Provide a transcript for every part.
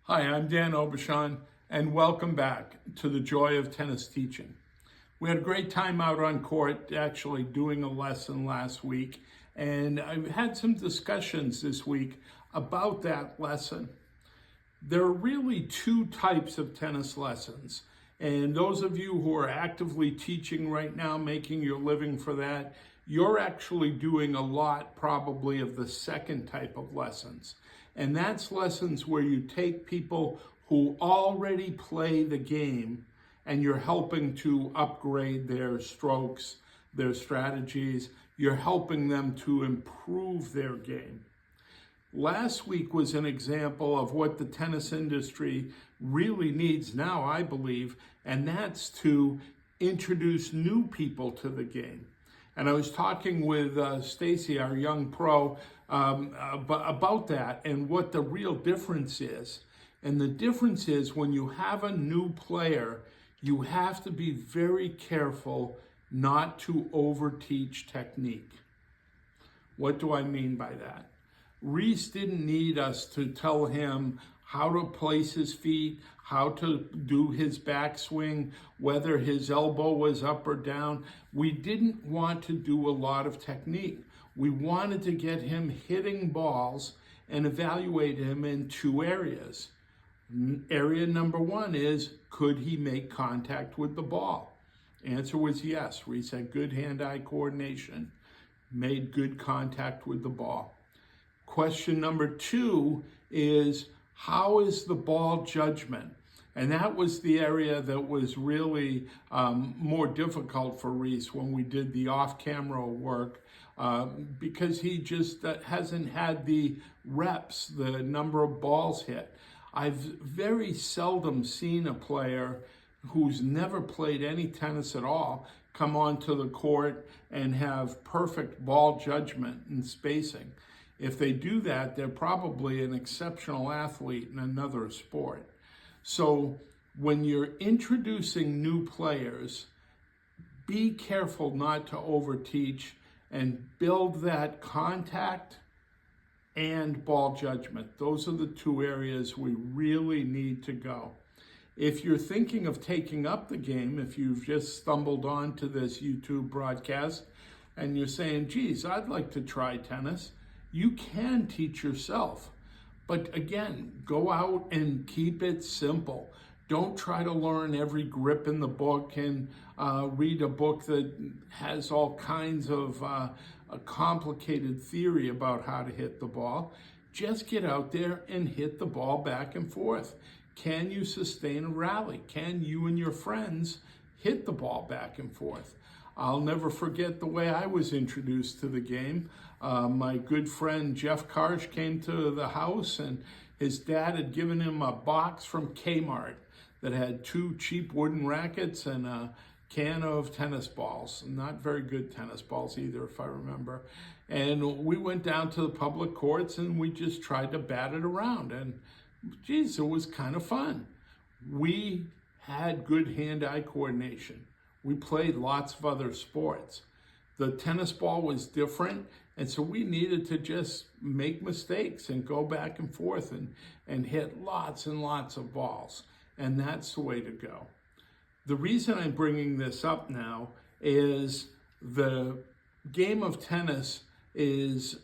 Hi, I'm Dan Aubuchon, and welcome back to the Joy of Tennis Teaching. We had a great time out on court, actually doing a lesson last week, and I've had some discussions this week about that lesson. There are really two types of tennis lessons, and those of you who are actively teaching right now, making your living for that, you're actually doing a lot probably of the second type of lessons. And that's lessons where you take people who already play the game and you're helping to upgrade their strokes, their strategies. You're helping them to improve their game. Last week was an example of what the tennis industry really needs now, I believe, and that's to introduce new people to the game. And I was talking with Stacy, our young pro, about that and what the real difference is. And the difference is when you have a new player, you have to be very careful not to overteach technique. What do I mean by that? Reese didn't need us to tell him how to place his feet, how to do his backswing, whether his elbow was up or down. We didn't want to do a lot of technique. We wanted to get him hitting balls and evaluate him in two areas. Area number one is, could he make contact with the ball? Answer was yes. Reese had good hand-eye coordination, made good contact with the ball. Question number two is, how is the ball judgment? And that was the area that was really more difficult for Reese when we did the off-camera work because he just hasn't had the reps, the number of balls hit. I've very seldom seen a player who's never played any tennis at all come onto the court and have perfect ball judgment and spacing. If they do that, they're probably an exceptional athlete in another sport. So when you're introducing new players, be careful not to overteach and build that contact and ball judgment. Those are the two areas we really need to go. If you're thinking of taking up the game, if you've just stumbled onto this YouTube broadcast and you're saying, geez, I'd like to try tennis, you can teach yourself. But again, go out and keep it simple. Don't try to learn every grip in the book and read a book that has all kinds of a complicated theory about how to hit the ball. Just get out there and hit the ball back and forth. Can you sustain a rally? Can you and your friends hit the ball back and forth? I'll never forget the way I was introduced to the game. My good friend Jeff Karsh came to the house and his dad had given him a box from Kmart that had two cheap wooden rackets and a can of tennis balls. Not very good tennis balls either, if I remember. And we went down to the public courts and we just tried to bat it around. And geez, it was kind of fun. We had good hand-eye coordination. We played lots of other sports. The tennis ball was different, and so we needed to just make mistakes and go back and forth and hit lots and lots of balls. And that's the way to go. The reason I'm bringing this up now is the game of tennis is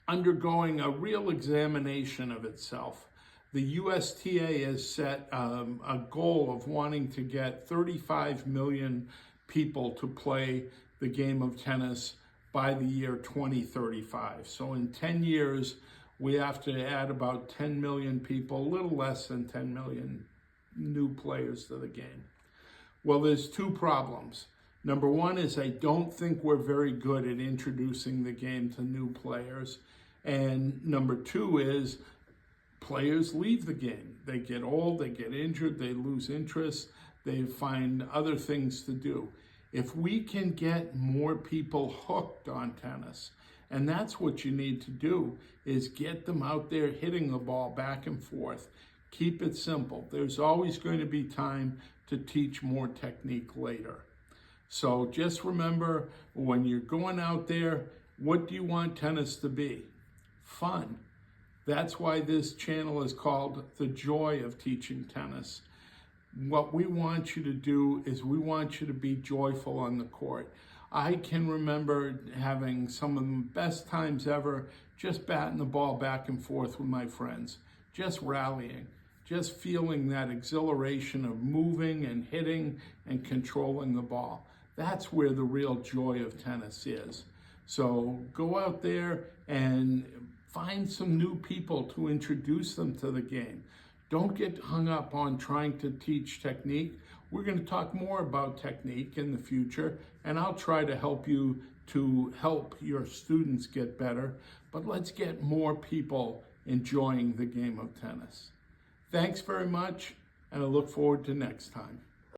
undergoing a real examination of itself. The USTA has set a goal of wanting to get 35 million people to play the game of tennis by the year 2035. So in 10 years, we have to add about 10 million people, a little less than 10 million new players to the game. Well, there's two problems. Number one is I don't think we're very good at introducing the game to new players. And number two is players leave the game. They get old, they get injured, they lose interest, they find other things to do. If we can get more people hooked on tennis, and that's what you need to do, is get them out there hitting the ball back and forth. Keep it simple. There's always going to be time to teach more technique later. So just remember, when you're going out there, what do you want tennis to be? Fun. That's why this channel is called The Joy of Teaching Tennis. What we want you to do is we want you to be joyful on the court. I can remember having some of the best times ever just batting the ball back and forth with my friends, just rallying, just feeling that exhilaration of moving and hitting and controlling the ball. That's where the real joy of tennis is. So go out there and find some new people to introduce them to the game. Don't get hung up on trying to teach technique. We're going to talk more about technique in the future, and I'll try to help you to help your students get better. But let's get more people enjoying the game of tennis. Thanks very much, and I look forward to next time.